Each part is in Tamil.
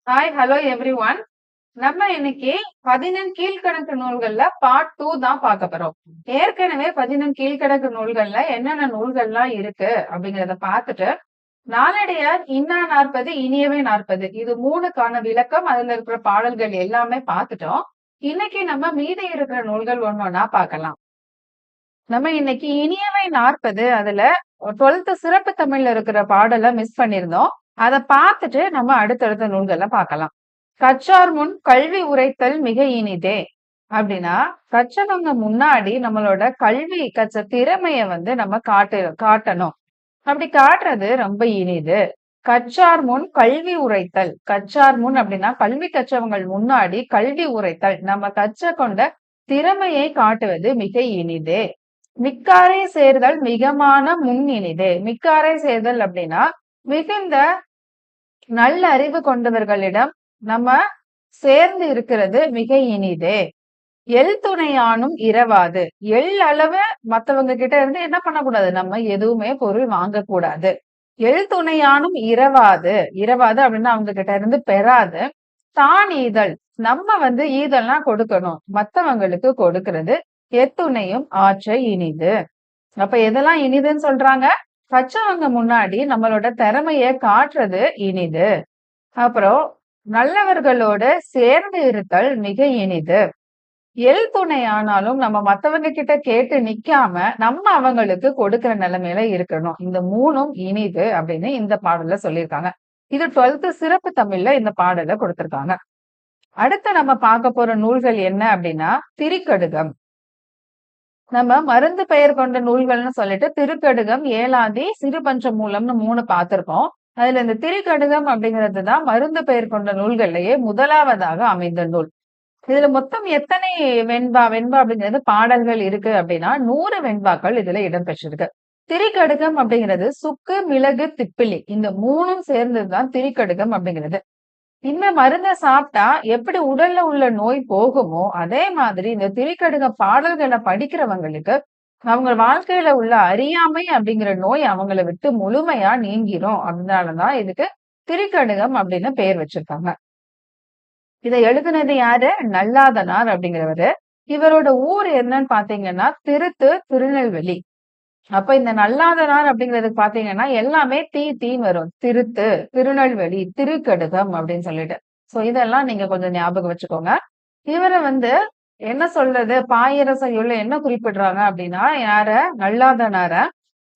Hi, hello everyone. நம்ம இன்னைக்கு 11 கீழ்க்கணக்கு நூல்கள்ல பார்ட் 2 தான் பார்க்க போறோம். ஏற்கனவே 11 கீழ்க்கணக்கு நூல்கள்ல என்னென்ன நூல்கள்லாம் இருக்கு அப்படிங்கிறத பார்த்துட்டு, நாலடியார், இன்னா நாற்பது, இனியவே நாற்பது இது 3க்கான விளக்கம், அதுல இருக்கிற பாடல்கள் எல்லாமே பார்த்துட்டோம். இன்னைக்கு நம்ம மீதி இருக்கிற நூல்கள் ஒண்ணொண்ணா பார்க்கலாம். நம்ம இன்னைக்கு இனியவை 40 அதுல 12th சிறப்பு தமிழ்ல இருக்கிற பாடலை மிஸ் பண்ணியிருந்தோம். அதை பார்த்துட்டு நம்ம அடுத்தடுத்த நூல்களை பார்க்கலாம். கற்றார் முன் கல்வி உரைத்தல் மிக இனிதே அப்படின்னா, கற்றவங்க முன்னாடி நம்மளோட கல்வி கற்ற திறமைய நம்ம காட்டணும். அப்படி காட்டுறது ரொம்ப இனிது. கற்றார் முன் கல்வி உரைத்தல். கற்றார் முன் அப்படின்னா கல்வி கற்றவங்கள் முன்னாடி கல்வி உரைத்தல், நம்ம கற்ற கொண்ட திறமையை காட்டுவது மிக இனிதே. மிக்காரை சேர்தல் மிகமான முன் இனிதே. மிக்காரை சேர்தல் அப்படின்னா மிகுந்த நல்ல அறிவு கொண்டவர்களிடம் நம்ம சேர்ந்து இருக்கிறது மிக இனிதே. எள் துணையானும் இரவாது. எள் அளவு மத்தவங்க கிட்ட இருந்து என்ன பண்ணக்கூடாது, நம்ம எதுவுமே பொருள் வாங்கக்கூடாது. எள் துணையானும் இரவாது. இரவாது அப்படின்னா அவங்க கிட்ட இருந்து பெறாது. தான் ஈதல், நம்ம ஈதல்லாம் கொடுக்கணும், மத்தவங்களுக்கு கொடுக்கிறது. எத்துணையும் ஆற்ற இனிது. அப்ப எதெல்லாம் இனிதுன்னு சொல்றாங்க? கற்றவங்க முன்னாடி நம்மளோட திறமைய காட்டுறது இனிது. அப்புறம் நல்லவர்களோட சேர்ந்து இருத்தல் மிக இனிது. எள் துணை ஆனாலும் நம்ம மத்தவங்க கிட்ட கேட்டு நிக்காம நம்ம அவங்களுக்கு கொடுக்கிற நிலைமையில இருக்கணும். இந்த 3ம் இனிது அப்படின்னு இந்த பாடல்ல சொல்லியிருக்காங்க. இது 12th சிறப்பு தமிழ்ல இந்த பாடலை கொடுத்திருக்காங்க. அடுத்து நம்ம பார்க்க போற நூல்கள் என்ன அப்படின்னா திரிகடுகம். நம்ம மருந்து பெயர் கொண்ட நூல்கள்னு சொல்லிட்டு திருக்கடுகம், ஏலாதி, சிறுபஞ்சமூலம்னு 3 பார்த்திருக்கோம். அதுல இந்த திரிகடுகம் அப்படிங்கிறது தான் மருந்து பெயர் கொண்ட நூல்கள்லயே முதலாவதாக அமைந்த நூல். இதுல மொத்தம் எத்தனை வெண்பா வெண்பா அப்படிங்கிறது பாடல்கள் இருக்கு அப்படின்னா 100 வெண்பாக்கள் இதுல இடம்பெற்றிருக்கு. திரிகடுகம் அப்படிங்கிறது சுக்கு, மிளகு, திப்பிலி இந்த 3ம் சேர்ந்ததுதான் திரிகடுகம் அப்படிங்கிறது. இந்த மருந்த சாப்பிட்டா எப்படி உடல்ல உள்ள நோய் போகுமோ அதே மாதிரி இந்த திரிகடுக பாடல்களை படிக்கிறவங்களுக்கு அவங்க வாழ்க்கையில உள்ள அறியாமை அப்படிங்கிற நோய் அவங்களை விட்டு முழுமையா நீங்கிரும். அதனாலதான் இதுக்கு திரிகடுகம் அப்படின்னு பெயர் வச்சிருக்காங்க. இதை எழுதுனது யாரு? நல்லாதனார் அப்படிங்கிறவரு. இவரோட ஊர் என்னன்னு பாத்தீங்கன்னா திருநெல்வேலி. அப்ப இந்த நல்லாதனார் அப்படிங்கிறதுக்கு பாத்தீங்கன்னா எல்லாமே தீன்னு வரும். திருநெல்வேலி, திருக்கடுகம் அப்படின்னு சொல்லிட்டு. சோ இதெல்லாம் நீங்க கொஞ்சம் ஞாபகம் வச்சுக்கோங்க. இவரை என்ன சொல்றது, பாயிரசையுள்ள என்ன குறிப்பிடுறாங்க அப்படின்னா யார? நல்லாதனார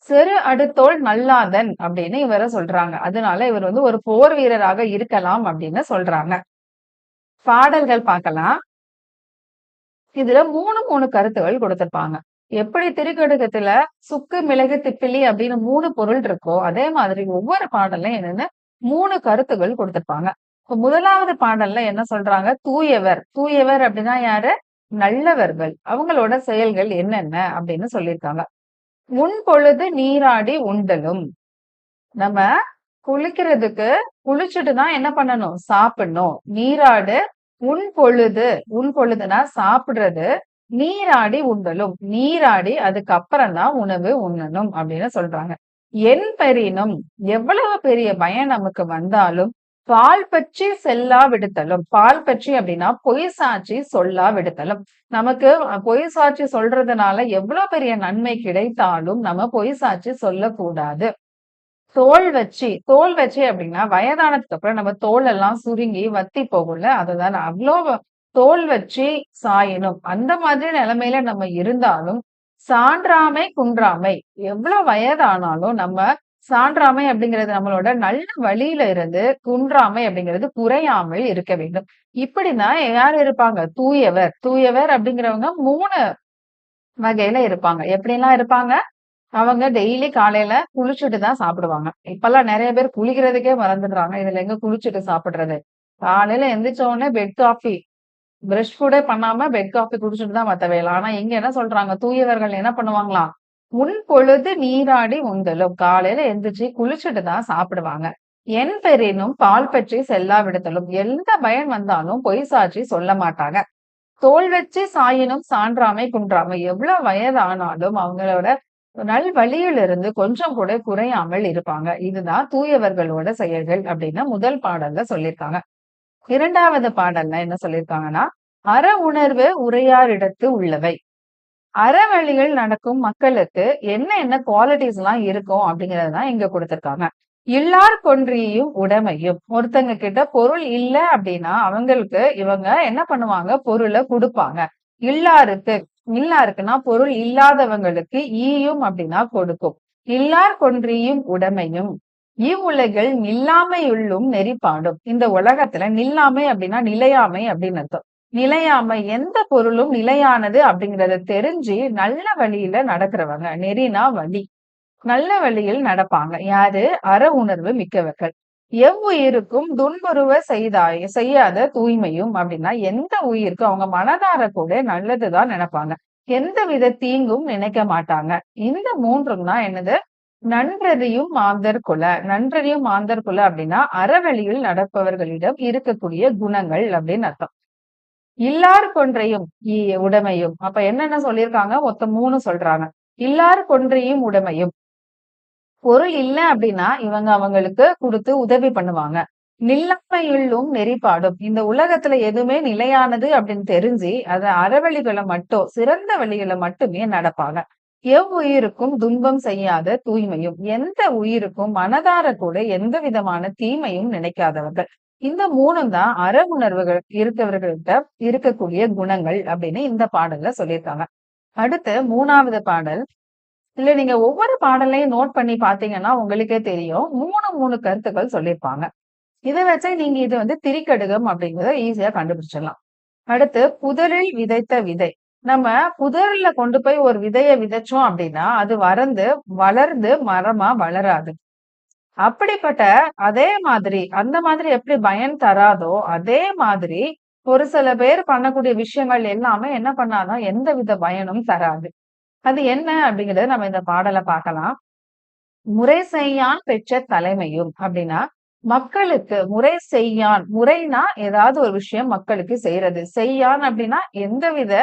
செரு அடுத்தோள் நல்லாதன் அப்படின்னு இவரை சொல்றாங்க. அதனால இவர் ஒரு போர் வீரராக இருக்கலாம் அப்படின்னு சொல்றாங்க. பாடல்கள் பார்க்கலாம். இதுல 3 கருத்துகள் கொடுத்திருப்பாங்க. எப்படி திரிகடுகத்துல சுக்கு, மிளகு, திப்பிலி அப்படின்னு 3 பொருள் இருக்கோ அதே மாதிரி ஒவ்வொரு பாடல்ல என்னன்னு 3 கருத்துகள் கொடுத்திருப்பாங்க. இப்ப முதலாவது பாடல்ல என்ன சொல்றாங்க? தூயவர். தூயவர் அப்படின்னா யாரு? நல்லவர்கள். அவங்களோட செயல்கள் என்னென்ன அப்படின்னு சொல்லியிருக்காங்க. முன் பொழுது நீராடி உண்டலும். நம்ம குளிக்கிறதுக்கு குளிச்சுட்டு தான் என்ன பண்ணணும்? சாப்பிடணும். நீராடு உன் பொழுதுனா சாப்பிடுறது. நீராடி உண்டலும், நீராடி அதுக்கப்புறம் தான் உணவு உண்ணணும் அப்படின்னு சொல்றாங்க. என் பெறினும், எவ்வளவு பெரிய பயம் நமக்கு வந்தாலும் பால் பற்றி செல்லா விடுத்தலும். பால் பற்றி அப்படின்னா பொய் சாட்சி சொல்லா விடுத்தலும். நமக்கு பொய் சாட்சி சொல்றதுனால எவ்வளவு பெரிய நன்மை கிடைத்தாலும் நம்ம பொய் சாட்சி சொல்லக்கூடாது. தோல் வச்சு அப்படின்னா வயதானதுக்கு அப்புறம் நம்ம தோல் எல்லாம் சுருங்கி வத்தி போகும்ல, அதுதான் அவ்வளோ தோல் வச்சு சாயணும். அந்த மாதிரி நிலைமையில நம்ம இருந்தாலும் சான்றாமை குன்றாமை, எவ்வளவு வயதானாலும் நம்ம சான்றாமை அப்படிங்கிறது நம்மளோட நல்ல வழியில இருந்து குன்றாமை அப்படிங்கிறது குறையாமல் இருக்க வேண்டும். இப்படிதான் யார் இருப்பாங்க? தூயவர். தூயவர் அப்படிங்கிறவங்க 3 வகையில இருப்பாங்க. எப்படிலாம் இருப்பாங்க? அவங்க டெய்லி காலையில குளிச்சுட்டு தான் சாப்பிடுவாங்க. இப்பெல்லாம் நிறைய பேர் குளிக்கிறதுக்கே மறந்துடுறாங்க. இதுல எங்க குளிச்சுட்டு சாப்பிடுறது? காலையில எந்திரிச்ச உடனே பெட் காஃபி, பிரஷ் கூட பண்ணாம பெட் காஃபி குடிச்சிட்டு தான் மத்த வேலை. ஆனா இங்க என்ன சொல்றாங்க? தூயவர்கள் என்ன பண்ணுவாங்களாம்? முன் பொழுது நீராடி உண்டலும். காலையில எந்திரிச்சு குளிச்சுட்டு தான் சாப்பிடுவாங்க. என் பெறினும் பால் பற்றி செல்லா விடுத்தலும். எந்த பயன் வந்தாலும் பொய் சாட்சி சொல்ல மாட்டாங்க. தோல் வச்சு சாயினும் சான்றாமை குன்றாமை. எவ்வளவு வயதானாலும் அவங்களோட நல் வழியிலிருந்து கொஞ்சம் கூட குறையாமல் இருப்பாங்க. இதுதான் தூயவர்களோட செயல்கள் அப்படின்னு முதல் பாடல்ல சொல்லியிருக்காங்க. இரண்டாவது பாடல்ல என்ன சொல்லியிருக்காங்கன்னா, "அற உணர்வு உரையாரிடத்து உள்ளவை." அறவழியில் நடக்கும் மக்களுக்கு என்ன என்ன குவாலிட்டிஸ்லாம் இருக்கும் அப்படிங்கிறது தான் இங்க குடுத்திருக்காங்க. "இல்லார் கொன்றியும் உடைமையும்." ஒருத்தங்க கிட்ட பொருள் இல்ல அப்படின்னா, அவங்களுக்கு இவங்க என்ன பண்ணுவாங்க? பொருள குடுப்பாங்க. இல்லாருக்கு இல்லாருக்குன்னா பொருள் இல்லாதவங்களுக்கு ஈயும் அப்படின்னா கொடுக்கும். "இல்லார் கொன்றியும் உடைமையும்." இவ்வுலகில் நில்லாமையுள்ளும் நெறிப்பாடும். இந்த உலகத்துல நில்லாமை அப்படின்னா நிலையாமை அப்படின்னு அர்த்தம். நிலையாமை எந்த பொருளும் நிலையானது அப்படிங்கறத தெரிஞ்சு நல்ல வழியில நடக்கிறவங்க. நெறினா வழி. நல்ல வழியில் நடப்பாங்க. யாரு? அற உணர்வு மிக்கவர்கள். எவ்வுயிருக்கும் துன்புறுவ செய்யாத தூய்மையும் அப்படின்னா எந்த உயிருக்கும் அவங்க மனதார கூட நல்லதுதான் நினைப்பாங்க. எந்தவித தீங்கும் நினைக்க மாட்டாங்க. இந்த மூன்றும் தான் என்னது? நன்றறியும் மாந்தர் குல. நன்றறியும் மாந்தர் குல அப்படின்னா அறவழியில் நடப்பவர்களிடம் இருக்கக்கூடிய குணங்கள் அப்படின்னு அர்த்தம். இல்லார் கொன்றையும் உடைமையும். அப்ப என்னென்ன சொல்லியிருக்காங்க? மொத்தம் 3 சொல்றாங்க. இல்லார் கொன்றையும் உடைமையும். பொருள் இல்ல அப்படின்னா இவங்க அவங்களுக்கு குடுத்து உதவி பண்ணுவாங்க. நிலைமையுள்ளும் நெறிப்பாடும். இந்த உலகத்துல எதுவுமே நிலையானது அப்படின்னு தெரிஞ்சு அத அறவழிகள மட்டும் சிறந்த வழிகள மட்டுமே நடப்பாங்க. எவ்வுயிருக்கும் துன்பம் செய்யாத தூய்மையும். எந்த உயிருக்கும் மனதார கூட எந்த விதமான தீமையும் நினைக்காதவர்கள். இந்த 3ம் தான் அற உணர்வுகள் இருக்கவர்கள்ட்ட இருக்கக்கூடிய குணங்கள் அப்படின்னு இந்த பாடல்ல சொல்லியிருக்காங்க. அடுத்து 3வது பாடல். இதுல நீங்க ஒவ்வொரு பாடலையும் நோட் பண்ணி பார்த்தீங்கன்னா, உங்களுக்கே தெரியும். 3 கருத்துக்கள் சொல்லியிருப்பாங்க. இத வச்சே நீங்க இது வந்து திரிகடுகம் அப்படிங்கிறத ஈஸியா கண்டுபிடிச்சிடலாம். அடுத்து புதரில் விதைத்த விதை. நம்ம புதர்ல கொண்டு போய் ஒரு விதைய விதைச்சோம் அப்படின்னா, அது வளர்ந்து மரமா வளராது. அப்படிப்பட்ட அதே மாதிரி அந்த மாதிரி எப்படி பயன் தராதோ, அதே மாதிரி ஒரு சில பேர் பண்ணக்கூடிய விஷயங்கள் எல்லாமே என்ன பண்ணாதான் எந்தவித பயனும் தராது. அது என்ன அப்படிங்கிறத நம்ம இந்த பாடல பார்க்கலாம். "முறை செய்யான் பெற்ற தலைமையும்." அப்படின்னா, மக்களுக்கு முறை செய்யான். முறைனா ஏதாவது ஒரு விஷயம் மக்களுக்கு செய்றது. செய்யான் அப்படின்னா, எந்தவித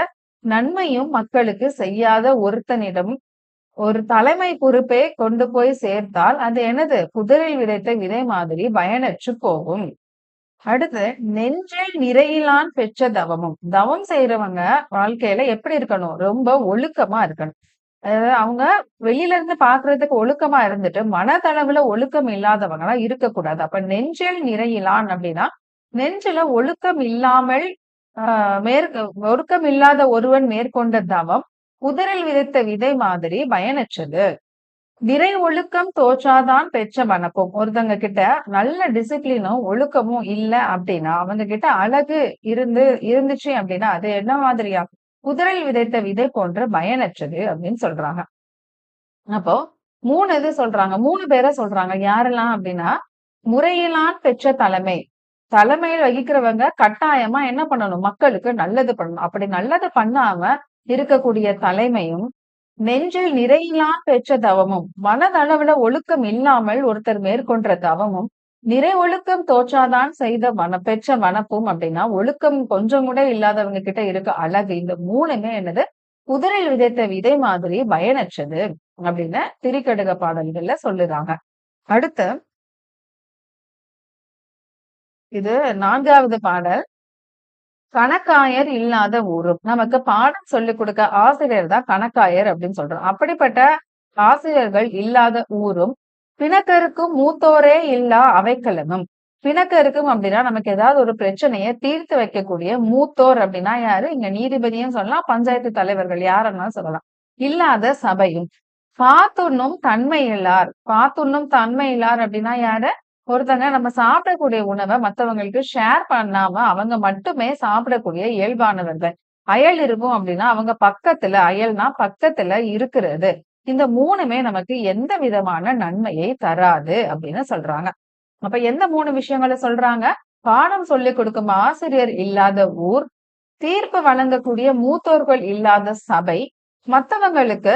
நன்மையும் மக்களுக்கு செய்யாத ஒருத்தனிடம் ஒரு தலைமை பொறுப்பை கொண்டு போய் சேர்த்தால், அது என்னது? புதரில் விதைத்த விதை மாதிரி பயனற்று போகும். அடுத்து, "நெஞ்சில் நிறையிலான் பெற்ற தவமும்." தவம் செய்றவங்க வாழ்க்கையில எப்படி இருக்கணும்? ரொம்ப ஒழுக்கமா இருக்கணும். அதாவது அவங்க வெளியில இருந்து பார்க்கிறதுக்கு ஒழுக்கமா இருந்துட்டு, மனதளவுல ஒழுக்கம் இல்லாதவங்களா இருக்கக்கூடாது. அப்ப நெஞ்சில் நிறையிலான் அப்படின்னா, நெஞ்சுல ஒழுக்கம் இல்லாமல் ஆ ஒழுக்கம் இல்லாத ஒருவன் மேற்கொண்ட தவம், புதரில் விதைத்த விதை மாதிரி பயனற்றது. "விரை ஒழுக்கம் தோற்றாதான் பெற்ற வனப்பும்." ஒருத்தங்க கிட்ட நல்ல டிசிப்ளினும், ஒழுக்கமும் இல்ல அப்படின்னா, அவங்க கிட்ட அழகு இருந்துச்சு அப்படின்னா, அது என்ன மாதிரியா? புதரில் விதைத்த விதை போன்ற பயனற்றது அப்படின்னு சொல்றாங்க. அப்போ 3 இது சொல்றாங்க. 3 பேர சொல்றாங்க. யாரெல்லாம் அப்படின்னா, முறையிலான் பெற்ற தலைமை. தலைமையில் வகிக்கிறவங்க கட்டாயமா என்ன பண்ணணும்? மக்களுக்கு நல்லது பண்ணணும். அப்படி நல்லது பண்ணாம இருக்கக்கூடிய தலைமையும், நெஞ்சில் நிறையிலான் பெற்ற தவமும். மனதளவுல ஒழுக்கம் இல்லாமல் ஒருத்தர் மேற்கொண்ட தவமும், நிறை ஒழுக்கம் தோற்றாதான் செய்த பெற்ற வனப்பும் அப்படின்னா, ஒழுக்கம் கொஞ்சம் கூட இல்லாதவங்க கிட்ட இருக்க அழகு. இந்த 3மே என்னது? புதரில் விதைத்த விதை மாதிரி பயனற்றது அப்படின்னு திரிகடுக பாடல்கள்ல சொல்லுறாங்க. அடுத்து இது 4வது பாடல். "கணக்காயர் இல்லாத ஊரும்." நமக்கு பாடம் சொல்லிக் கொடுக்க ஆசிரியர் தான் கணக்காயர் அப்படின்னு சொல்றோம். அப்படிப்பட்ட ஆசிரியர்கள் இல்லாத ஊரும், பிணக்கருக்கும் மூத்தோரே இல்லா அவைக்களமும். பிணக்கருக்கும் அப்படின்னா நமக்கு ஏதாவது ஒரு பிரச்சனைய தீர்த்து வைக்கக்கூடிய மூத்தோர் அப்படின்னா யாரு? இங்க நீதிபதியும் சொல்லலாம், பஞ்சாயத்து தலைவர்கள் யாருன்னாலும் சொல்லலாம். இல்லாத சபையும். "பாத்துண்ணும் தன்மை இல்லார்." பாத்துண்ணும் தன்மை இல்லார் அப்படின்னா யாரு? ஒருத்தங்க நம்ம சாப்பிடக்கூடிய உணவ மத்தவங்களுக்கு ஷேர் பண்ணாம அவங்க மட்டுமே சாப்பிடக்கூடிய இயல்பானவர்கள். அயல் இருக்கும் அப்படின்னா அவங்க பக்கத்துல அயல்னா பக்கத்துல இருக்கிறது. இந்த 3மே நமக்கு எந்த விதமான நன்மையை தராது அப்படின்னு சொல்றாங்க. அப்ப எந்த 3 விஷயங்கள சொல்றாங்க? பாடம் சொல்லிக் கொடுக்கும் ஆசிரியர் இல்லாத ஊர், தீர்ப்பு வழங்கக்கூடிய மூத்தோர்கள் இல்லாத சபை, மத்தவங்களுக்கு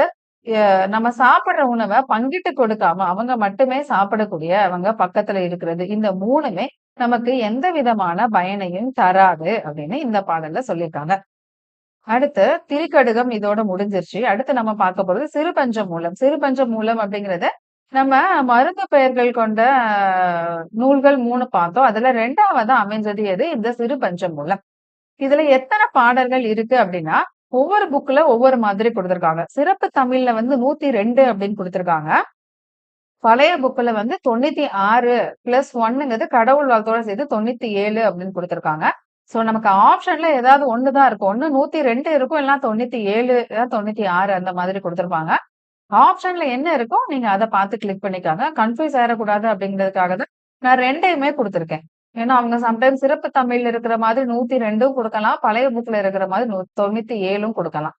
நம்ம சாப்பிடுற உணவ பங்கிட்டு கொடுக்காம அவங்க மட்டுமே சாப்பிடக்கூடிய அவங்க பக்கத்துல இருக்கிறது. இந்த 3மே நமக்கு எந்த விதமான பயனையும் தராது அப்படின்னு இந்த பாடல்ல சொல்லியிருக்காங்க. அடுத்து திரிகடுகம் இதோட முடிஞ்சிருச்சு. அடுத்து நம்ம பார்க்க போறது சிறுபஞ்ச மூலம். சிறுபஞ்ச மூலம் அப்படிங்கிறத நம்ம மருத்து பெயர்கள் கொண்ட நூல்கள் 3 பார்த்தோம். அதுல 2வதா அமைஞ்சது எது? இந்த சிறு பஞ்சமூலம். இதுல எத்தனை பாடல்கள் இருக்கு அப்படின்னா, ஒவ்வொரு புக்ல ஒவ்வொரு மாதிரி குடுத்திருக்காங்க. சிறப்பு தமிழ்ல வந்து 102 அப்படின்னு குடுத்திருக்காங்க. பழைய புக்ல வந்து 96 பிளஸ் 1ங்கிறது கடவுள் வாழ்த்தோட சேர்த்து 97 அப்படின்னு குடுத்திருக்காங்க. சோ நமக்கு ஆப்ஷன்ல ஏதாவது ஒண்ணு தான் இருக்கும். ஒண்ணு 102 இருக்கும், இல்லன்னா 97 இல்ல 96 அந்த மாதிரி குடுத்திருப்பாங்க. ஆப்ஷன்ல என்ன இருக்கோ நீங்க அத பார்த்து கிளிக் பண்ணிக்கோங்க. கன்ஃப்யூஸ் ஆயிறக்கூடாது அப்படிங்கிறதுக்காக தான் நான் 2யுமே குடுத்திருக்கேன். ஏன்னா அவங்க சம்டைம்ஸ் சிறப்பு தமிழ்ல இருக்கிற மாதிரி 102ம் குடுக்கலாம். பழைய புக்ல இருக்கிற மாதிரி 97ம் குடுக்கலாம்.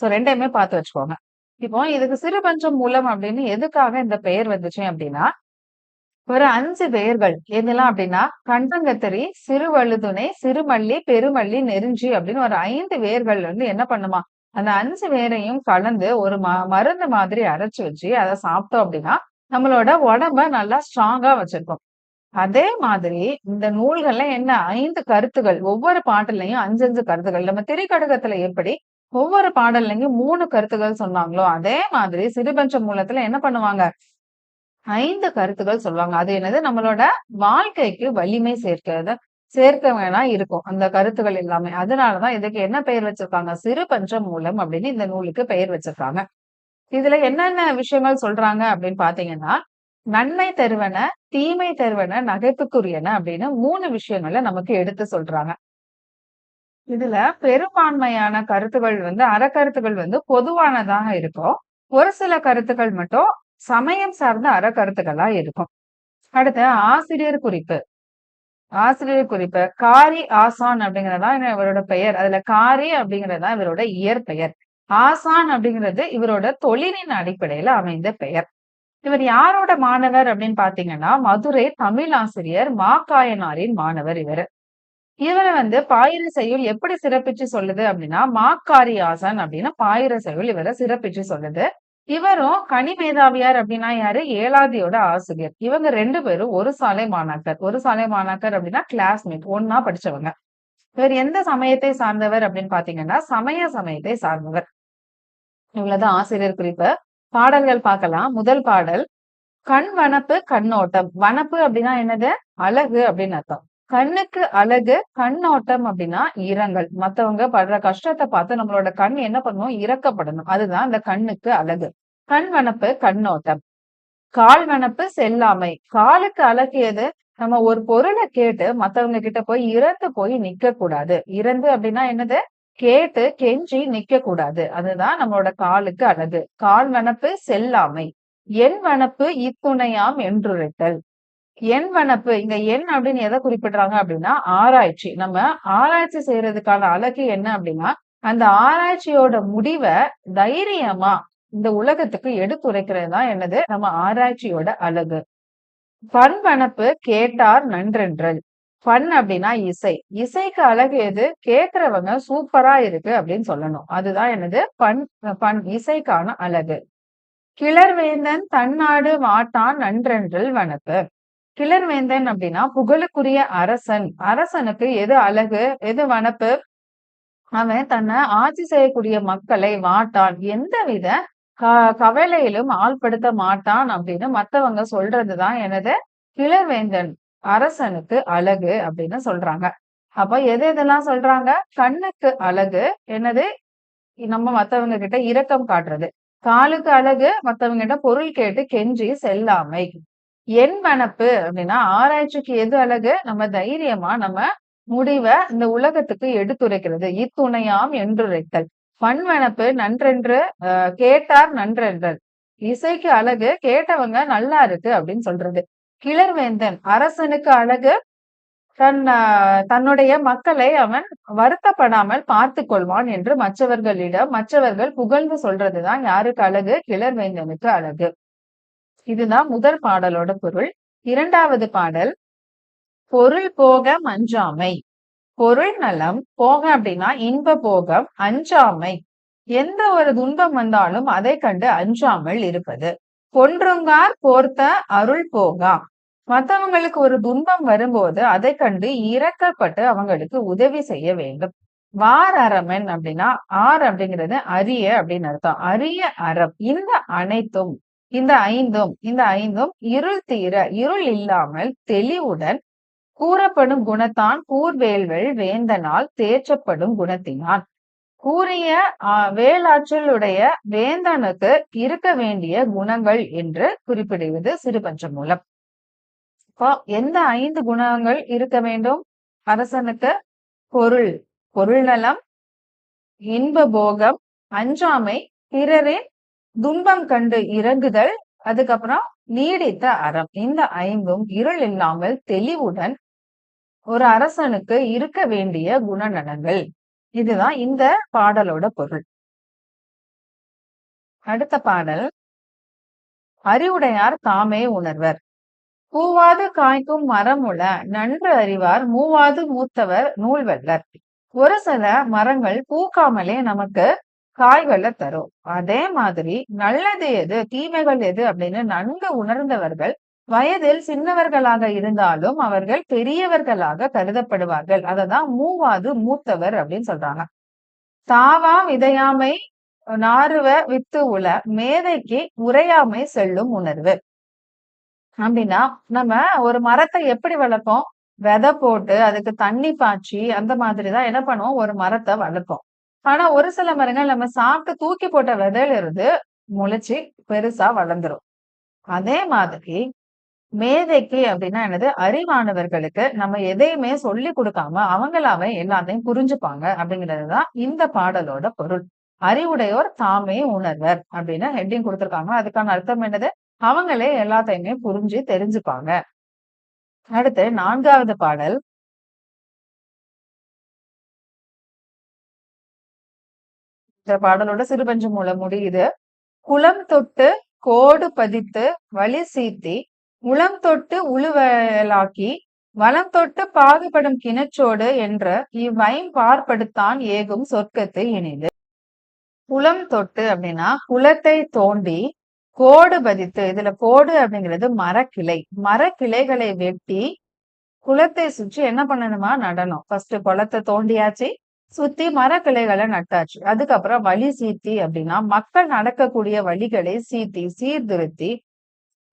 சோ 2யுமே பார்த்து வச்சுக்கோங்க. இப்போ இதுக்கு சிறுபஞ்சம் மூலம் அப்படின்னு எதுக்காக இந்த பெயர் வந்துச்சு அப்படின்னா, ஒரு 5 பெயர்கள் எதெல்லாம் அப்படின்னா, கண்டங்கத்திரி, சிறுவழுதுணை, சிறுமல்லி, பெருமல்லி, நெருஞ்சி அப்படின்னு ஒரு 5 வேர்கள் வந்து என்ன பண்ணுமா, அந்த 5 வேரையும் கலந்து ஒரு மருந்து மாதிரி அரைச்சு வச்சு அத சாப்பிட்டோம் அப்படின்னா, நம்மளோட உடம்ப நல்லா ஸ்ட்ராங்கா வச்சிருக்கும். அதே மாதிரி இந்த நூல்கள்ல என்ன 5 கருத்துகள், ஒவ்வொரு பாட்டுலயும் 5, 5 கருத்துகள். நம்ம திரிகடுகத்துல எப்படி ஒவ்வொரு பாடல்லயும் 3 கருத்துகள் சொன்னாங்களோ, அதே மாதிரி சிறுபஞ்ச மூலத்துல என்ன பண்ணுவாங்க? 5 கருத்துக்கள் சொல்லுவாங்க. அது என்னது? நம்மளோட வாழ்க்கைக்கு வலிமை சேர்க்க வேணா இருக்கும். அந்த கருத்துக்கள் எல்லாமே. அதனால தான் இதுக்கு என்ன பெயர் வச்சிருக்காங்க? சிறு பஞ்சமூலம் அப்படின்னு இந்த நூலுக்கு பெயர் வச்சிருக்காங்க. இதுல என்னென்ன விஷயங்கள் சொல்றாங்க அப்படின்னு பார்த்தீங்கன்னா, நன்மை தருவன, தீமை தருவன, நகைப்புக்குரியன அப்படின்னு 3 விஷயங்கள நமக்கு எடுத்து சொல்றாங்க. இதுல பெரும்பான்மையான கருத்துகள் வந்து அறக்கருத்துகள் வந்து பொதுவானதாக இருக்கும். ஒரு சில கருத்துக்கள் மட்டும் சமயம் சார்ந்த அறக்கருத்துக்களா இருக்கும். அடுத்து ஆசிரியர் குறிப்பு. ஆசிரியர் குறிப்பு. காரி ஆசான் அப்படிங்கிறது தான் இவரோட பெயர். அதுல காரி அப்படிங்கிறது தான் இவரோட இயற்பெயர். ஆசான் அப்படிங்கிறது இவரோட தொழிலின் அடிப்படையில அமைந்த பெயர். இவர் யாரோட மாணவர் அப்படின்னு பாத்தீங்கன்னா, மதுரை தமிழ் ஆசிரியர் மாக்காயனாரின் மாணவர் இவரு. இவர வந்து பாயிர செய்யுள் எப்படி சிறப்பிச்சு சொல்லுது அப்படின்னா, மாக்காரியாசன் அப்படின்னு பாயிர செய்யுள் இவர சிறப்பிச்சு சொல்லுது. இவரும் கனிமேதாவியார் அப்படின்னா யாரு? ஏலாதியோட ஆசிரியர். இவங்க 2 பேரும் ஒரு சாலை மாணாக்கர். ஒரு சாலை மாணாக்கர் அப்படின்னா கிளாஸ்மேட். ஒண்ணா படிச்சவங்க. இவர் எந்த சமயத்தை சார்ந்தவர் அப்படின்னு பாத்தீங்கன்னா, சமயத்தை சார்ந்தவர். இவ்வளவுதான் ஆசிரியர் குறிப்பு. பாடல்கள் பார்க்கலாம். முதல் பாடல் கண் வனப்பு, கண்ணோட்டம். வனப்பு அப்படின்னா என்னது? அழகு அப்படின்னு அர்த்தம். கண்ணுக்கு அழகு, கண்ணோட்டம் அப்படின்னா இரங்கல். மத்தவங்க படுற கஷ்டத்த பார்த்து நம்மளோட கண் என்ன பண்ணும்? இரக்கப்படணும். அதுதான் இந்த கண்ணுக்கு அழகு. கண் வனப்பு, கண்ணோட்டம். கால் வனப்பு, செல்லாமை. காலுக்கு அழகு எது? நம்ம ஒரு பொருளை கேட்டு மத்தவங்க கிட்ட போய் இறந்து போய் நிக்க கூடாது. இறந்து அப்படின்னா என்னது? கேட்டு கெஞ்சி நிக்க கூடாது. அதுதான் நம்மளோட காலுக்கு அழகு. கால் வனப்பு, செல்லாமை. என் வனப்பு இத்துணையாம் என்றுரைத்தல். என் வனப்பு இங்க எண் அப்படின்னு எதை குறிப்பிடுறாங்க அப்படின்னா ஆராய்ச்சி. நம்ம ஆராய்ச்சி செய்யறதுக்கான அழகு என்ன அப்படின்னா, அந்த ஆராய்ச்சியோட முடிவை தைரியமா இந்த உலகத்துக்கு எடுத்துரைக்கிறது தான் என்னது? நம்ம ஆராய்ச்சியோட அழகு. பண் வனப்பு கேட்டார் நன்றென்றல். பண் அப்படின்னா இசை. இசைக்கு அழகு எது? கேட்கிறவங்க சூப்பரா இருக்கு அப்படின்னு சொல்லணும். அதுதான் என்னது? பண் இசைக்கான அழகு. கிளர்வேந்தன் தன்னாடு மாட்டான் நன்றென்றல் வனப்பு. கிளர்வேந்தன் அப்படின்னா புகழுக்குரிய அரசன். அரசனுக்கு எது அழகு? எது வனப்பு? அவன் தன்னை ஆட்சி செய்யக்கூடிய மக்களை வாட்டான். எந்தவித கவலையிலும் ஆள்படுத்த மாட்டான் அப்படின்னு மத்தவங்க சொல்றதுதான் எனது கிளர்வேந்தன் அரசனுக்கு அழகு அப்படின்னு சொல்றாங்க. அப்ப எது எதெல்லாம் சொல்றாங்க? கண்ணுக்கு அழகு என்னது? நம்ம மத்தவங்க கிட்ட இரக்கம் காட்டுறது. காலுக்கு அழகு மத்தவங்க கிட்ட பொருள் கேட்டு கெஞ்சி செல்லாமை. என் வனப்பு அப்படின்னா ஆராய்ச்சிக்கு எது அழகு? நம்ம தைரியமா நம்ம முடிவ இந்த உலகத்துக்கு எடுத்துரைக்கிறது. இத்துணையாம் என்றுரைத்தல். பண்வனப்பு நன்றென்று கேட்டார் நன்றென்றல். இசைக்கு அழகு கேட்டவங்க நல்லா இருக்கு அப்படின்னு சொல்றது. கிளர்வேந்தன் அரசனுக்கு அழகு தன்னுடைய மக்களை அவன் வருத்தப்படாமல் பார்த்து கொள்வான் என்று மற்றவர்கள் புகழ்ந்து சொல்றதுதான் யாருக்கு அழகு? கிளர்வேந்தனுக்கு அழகு. இதுதான் முதல் பாடலோட பொருள். 2வது பாடல் பொருள் போகம் அஞ்சாமை. பொருள் நலம் போக அப்படின்னா இன்ப போகம், அஞ்சாமை எந்த ஒரு துன்பம் வந்தாலும் அதை கண்டு அஞ்சாமல் இருப்பது. கொன்றுங்கார் போர்த்த அருள் போகா. மத்தவங்களுக்கு ஒரு துன்பம் வரும்போது அதை கண்டு இரக்கப்பட்டு அவங்களுக்கு உதவி செய்ய வேண்டும். வார் அரமன் அப்படின்னா ஆர் அப்படிங்கிறது அரிய அப்படின்னு அர்த்தம். அரிய அறம் இந்த அனைத்தும் இந்த ஐந்தும் இருள் தீர இருள் இல்லாமல் தெளிவுடன் கூறப்படும் குணத்தான் கூர்வேல்கள் வேந்தனால் தேற்றப்படும் குணத்தினான். கூறிய வேலாற்றலுடைய வேந்தனுக்கு இருக்க வேண்டிய குணங்கள் என்று குறிப்பிடுவது சிறுபஞ்சமூலம். இப்போ எந்த 5 குணங்கள் இருக்க வேண்டும் அரசனுக்கு? பொருள் நலம், இன்ப போகம், அஞ்சாமை, பிறரின் துன்பம் கண்டு இறங்குதல், அதுக்கப்புறம் நீடித்த அறம். இந்த 5ம் இருள் இல்லாமல் தெளிவுடன் ஒரு அரசனுக்கு இருக்க வேண்டிய குணநலங்கள். இதுதான் இந்த பாடலோட பொருள். அடுத்த பாடல், அறிவுடையார் தாமே உணர்வர். பூவாது காய்க்கும் மரமுள நன்று அறிவார் மூவாது மூத்தவர் நூல்வல்லர். ஒரு சில மரங்கள் பூக்காமலே நமக்கு காய்களை தரும். அதே மாதிரி நல்லது எது தீமைகள் எது அப்படின்னு நன்கு உணர்ந்தவர்கள் வயதில் சின்னவர்களாக இருந்தாலும் அவர்கள் பெரியவர்களாக கருதப்படுவார்கள். அததான் மூவாது மூத்தவர் அப்படின்னு சொல்றாங்க. தாவா விதையாமை நாறுவ வித்து உல மேதைக்கு உரையாமை செல்லும் உணர்வு. அப்படின்னா நம்ம ஒரு மரத்தை எப்படி வளர்ப்போம்? விதை போட்டு அதுக்கு தண்ணி பாய்ச்சி அந்த மாதிரிதான் என்ன பண்ணுவோம், ஒரு மரத்தை வளர்ப்போம். ஆனா ஒரு சில மரங்கள் நம்ம சாப்பிட்டு தூக்கி போட்ட விதையில இருந்து முளைச்சு பெருசா வளர்ந்துரும். அதே மாதிரி மேதைக்கு அப்படின்னா என்னது, அறிவானவர்களுக்கு நம்ம எதையுமே சொல்லி கொடுக்காம அவங்களாவே எல்லாத்தையும் புரிஞ்சுப்பாங்க அப்படிங்கிறதுதான் இந்த பாடலோட பொருள். அறிவுடையோர் தாமே உணர்வர் அப்படின்னு ஹெட்டிங் கொடுத்திருக்காங்க. அதுக்கான அர்த்தம் என்னது? அவங்களே எல்லாத்தையுமே புரிஞ்சு தெரிஞ்சுப்பாங்க. அடுத்து 4வது பாடல். இந்த பாடலோட சிறுபஞ்சமூலம் முடியுது. குளம் தொட்டு கோடு பதித்து வழி சீத்தி உளம் தொட்டு உழுவலாக்கி வளம் தொட்டு பாகுபடும் கிணற்றோடு என்ற இவ்வைம்பாற்படுத்தான் ஏகும் சொர்க்கத்து இனிது. குளம் தொட்டு அப்படின்னா குளத்தை தோண்டி கோடு பதித்து, இதுல கோடு அப்படிங்கிறது மரக்கிளைகளை வெட்டி குளத்தை சுற்றி என்ன பண்ணணுமா, நடணும். ஃபர்ஸ்ட் குளத்தை தோண்டியாச்சு, சுத்தி மரக்கிளைகளை நட்டாச்சு. அதுக்கப்புறம் வழி சீத்தி அப்படின்னா மக்கள் நடக்கக்கூடிய வழிகளை சீர்திருத்தி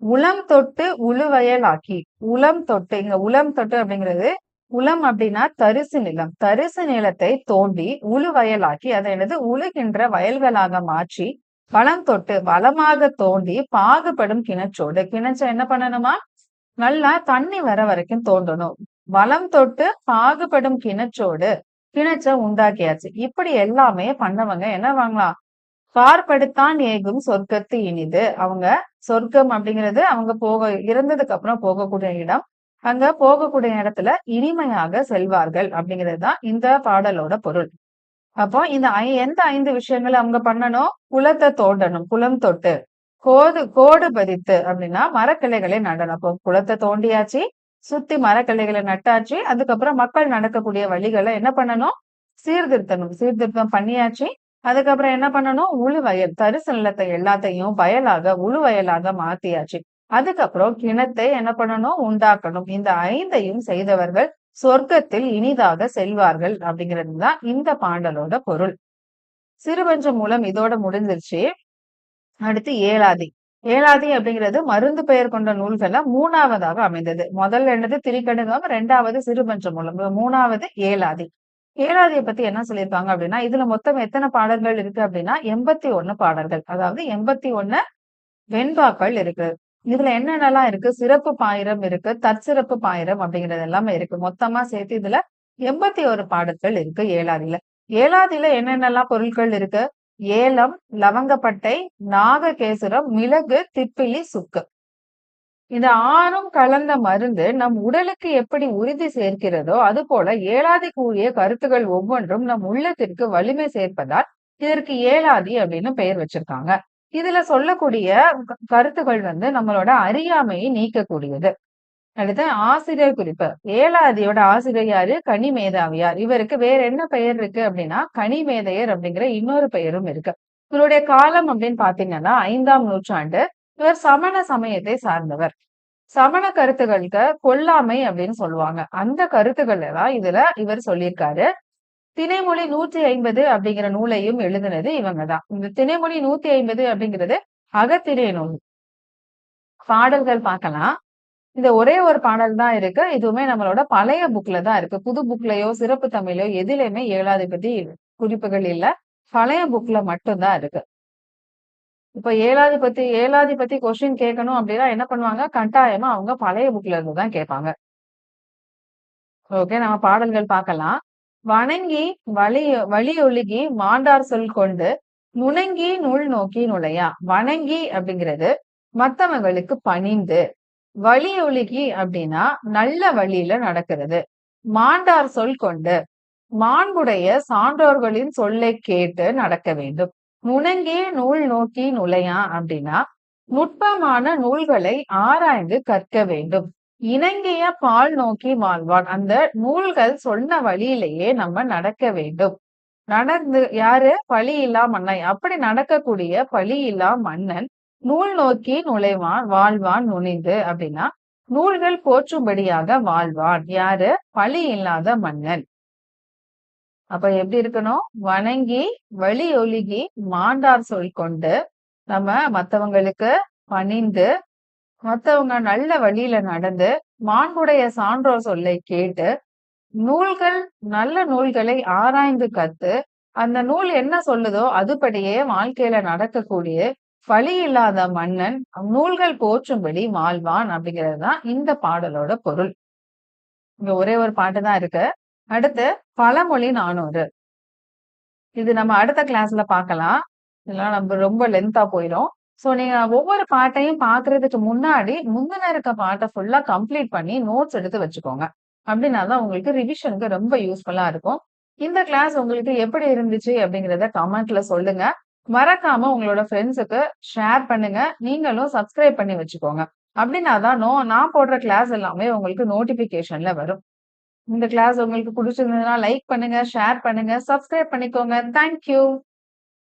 உளம் தொட்டு உழுவயலாக்கி. உளம் தொட்டு, இங்க உளம் தொட்டு அப்படிங்கிறது, உளம் அப்படின்னா தரிசு நிலத்தை தோண்டி உழுவயலாக்கி அதை என்னது உழுகின்ற வயல்களாக மாற்றி வளம் தொட்டு வளமாக தோண்டி பாகுபடும் கிணற்றோடு, கிணற்ற என்ன பண்ணணுமா, நல்லா தண்ணி வர வரைக்கும் தோண்டணும். வளம் தொட்டு பாகுபடும் கிணற்றோடு கிணற்ற உண்டாக்கியாச்சு. இப்படி எல்லாமே பண்ணவங்க என்ன வாங்கலாம், பார்ப்படுத்தான் ஏகும் சொர்க்கத்து இனிது. அவங்க சொர்க்கம் அப்படிங்கிறது அவங்க இறந்ததுக்கு அப்புறம் போகக்கூடிய இடம். அங்க போகக்கூடிய இடத்துல இனிமையாக செல்வார்கள் அப்படிங்கிறது தான் இந்த பாடலோட பொருள். அப்போ இந்த எந்த 5 விஷயங்களை அவங்க பண்ணணும்? குளத்தை தோண்டணும், குளம் தொட்டு கோடு பதித்து அப்படின்னா மரக்கிளைகளை நடணும். அப்போ குளத்தை தோண்டியாச்சு, சுத்தி மரக்கிளைகளை நட்டாச்சு. அதுக்கப்புறம் மக்கள் நடக்கக்கூடிய வழிகளை என்ன பண்ணணும், சீர்திருத்தம் பண்ணியாச்சு. அதுக்கப்புறம் என்ன பண்ணணும், உழுவயல் தரிசு நிலத்தை எல்லாத்தையும் உழுவயலாக மாத்தியாச்சு. அதுக்கப்புறம் கிணத்தை என்ன பண்ணணும், உண்டாக்கணும். இந்த 5ஐயும் செய்தவர்கள் சொர்க்கத்தில் இனிதாக செல்வார்கள் அப்படிங்கிறது தான் இந்த பாடலோட பொருள். சிறுபஞ்சமூலம் இதோட முடிஞ்சிருச்சு. அடுத்து ஏலாதி அப்படிங்கிறது மருந்து பெயர் கொண்ட நூல்கள்ல 3வதாக அமைந்தது. முதல்ல என்னது திரிகடுகம், 2வது சிறுபஞ்சமூலம், 3வது ஏலாதி. ஏலாதியை பத்தி என்ன சொல்லியிருக்காங்க அப்படின்னா, இதுல மொத்தம் எத்தனை பாடல்கள் இருக்கு அப்படின்னா 81 பாடல்கள். அதாவது 81 வெண்பாக்கள் இருக்கு. இதுல என்னென்னலாம் இருக்கு, சிறப்பு பாயிரம் இருக்கு, தற்சிறப்பு பாயிரம் அப்படிங்கிறது எல்லாமே இருக்கு. மொத்தமா சேர்த்து இதுல 81 பாடல்கள் இருக்கு ஏலாதியில. ஏலாதியில என்னென்னலாம் பொருட்கள் இருக்கு? ஏலம், லவங்கப்பட்டை, நாககேசுரம், மிளகு, திப்பிலி, சுக்கு. இந்த 6ம் கலந்த மருந்து நம் உடலுக்கு எப்படி உறுதி சேர்க்கிறதோ அது போல ஏலாதி கூறிய கருத்துகள் ஒவ்வொன்றும் நம் உள்ளத்திற்கு வலிமை சேர்ப்பதால் இதற்கு ஏலாதி அப்படின்னு பெயர் வச்சிருக்காங்க. இதுல சொல்லக்கூடிய கருத்துகள் நம்மளோட அறியாமையை நீக்கக்கூடியது. அடுத்து ஆசிரியர் குறிப்பு. ஏலாதியோட ஆசிரியர் யாரு? கனிமேதாவியார். இவருக்கு வேற என்ன பெயர் இருக்கு அப்படின்னா கனிமேதையர் அப்படிங்கிற இன்னொரு பெயரும் இருக்கு. இவருடைய காலம் அப்படின்னு பாத்தீங்கன்னா 5ஆம் நூற்றாண்டு. இவர் சமண சமயத்தை சார்ந்தவர். சமண கருத்துக்களுக்கு கொல்லாமை அப்படின்னு சொல்லுவாங்க. அந்த கருத்துக்கள் எல்லாம் இதுல இவர் சொல்லியிருக்காரு. திணைமொழி 150 அப்படிங்கிற நூலையும் எழுதினது இவங்கதான். இந்த திணைமொழி 150 அப்படிங்கிறது அகத்திணை நூல். பாடல்கள் பார்க்கலாம். இந்த ஒரே ஒரு பாடல் தான் இருக்கு. இதுவுமே நம்மளோட பழைய புக்ல தான் இருக்கு. புது புக்லயோ, சிறப்பு தமிழோ எதிலயுமே ஏலாதிபதி குறிப்புகள் இல்ல. பழைய புக்ல மட்டும் தான் இருக்கு. இப்ப ஏலாதிபதி கொஸ்டின் கேட்கணும் அப்படின்னா என்ன பண்ணுவாங்க? கட்டாயமா அவங்க பழைய புக்ல இருந்து தான் கேட்பாங்க. ஓகே, நம்ம பாடல்கள் பார்க்கலாம். வணங்கி வழி வழியொழுகி மாண்டார் சொல் கொண்டு நுணங்கி நூல் நோக்கி நுழையா. வணங்கி அப்படிங்கிறது மத்தவங்களுக்கு பணிந்து. வழியொழுகி அப்படின்னா நல்ல வழியில நடக்கிறது. மாண்டார் சொல் கொண்டு மாண்புடைய சான்றோர்களின் சொல்லை கேட்டு நடக்க வேண்டும். நுணங்கி நூல் நோக்கி நுழையா அப்படின்னா நுட்பமான நூல்களை ஆராய்ந்து கற்க வேண்டும். இணங்கிய பால் நோக்கி வாழ்வான். அந்த நூல்கள் சொன்ன வழியிலேயே நம்ம நடக்க வேண்டும். நடந்து யாரு? பழி இல்லா மன்னன். அப்படி நடக்கக்கூடிய பழி இல்லா மன்னன் நூல் நோக்கி நுழைவான் வாழ்வான் நுனிந்து அப்படின்னா நூல்கள் போற்றும்படியாக வாழ்வான். யாரு? பழி இல்லாத மன்னன். அப்ப எப்படி இருக்கணும்? வணங்கி வழி ஒழுகி மாண்டார் சொல் கொண்டு நம்ம மத்தவங்களுக்கு பணிந்து மத்தவங்க நல்ல வழியில நடந்து மாண்புடைய சான்றோர் சொல்லை கேட்டு நூல்கள் நல்ல நூல்களை ஆராய்ந்து கத்து அந்த நூல் என்ன சொல்லுதோ அதுபடியே வாழ்க்கையில நடக்கக்கூடிய பழி இல்லாத மன்னன் நூல்கள் போற்றும்படி வாழ்வான் அப்படிங்கிறது தான் இந்த பாடலோட பொருள். இங்க ஒரே ஒரு பாட்டு தான் இருக்கு. அடுத்து பழமொழி 400. இது நம்ம அடுத்த கிளாஸ்ல பார்க்கலாம். இதெல்லாம் நம்ம ரொம்ப லென்த்தா போயிடும். சோ நீங்க ஒவ்வொரு பாட்டையும் பார்க்கறதுக்கு முன்னாடி முந்தின இருக்க பாட்டை ஃபுல்லா கம்ப்ளீட் பண்ணி நோட்ஸ் எடுத்து வச்சுக்கோங்க. அப்படின்னாதான் உங்களுக்கு ரிவிஷனுக்கு ரொம்ப யூஸ்ஃபுல்லா இருக்கும். இந்த கிளாஸ் உங்களுக்கு எப்படி இருந்துச்சு அப்படிங்கிறத கமெண்ட்ல சொல்லுங்க. மறக்காம உங்களோட ஃப்ரெண்ட்ஸுக்கு ஷேர் பண்ணுங்க. நீங்களும் சப்ஸ்கிரைப் பண்ணி வச்சுக்கோங்க. அப்படின்னாதான் நான் போடுற கிளாஸ் எல்லாமே உங்களுக்கு நோட்டிபிகேஷன்ல வரும். இந்த கிளாஸ் உங்களுக்கு பிடிச்சிருந்ததுன்னா லைக் பண்ணுங்க, ஷேர் பண்ணுங்க, சப்ஸ்கிரைப் பண்ணிக்கோங்க. Thank you.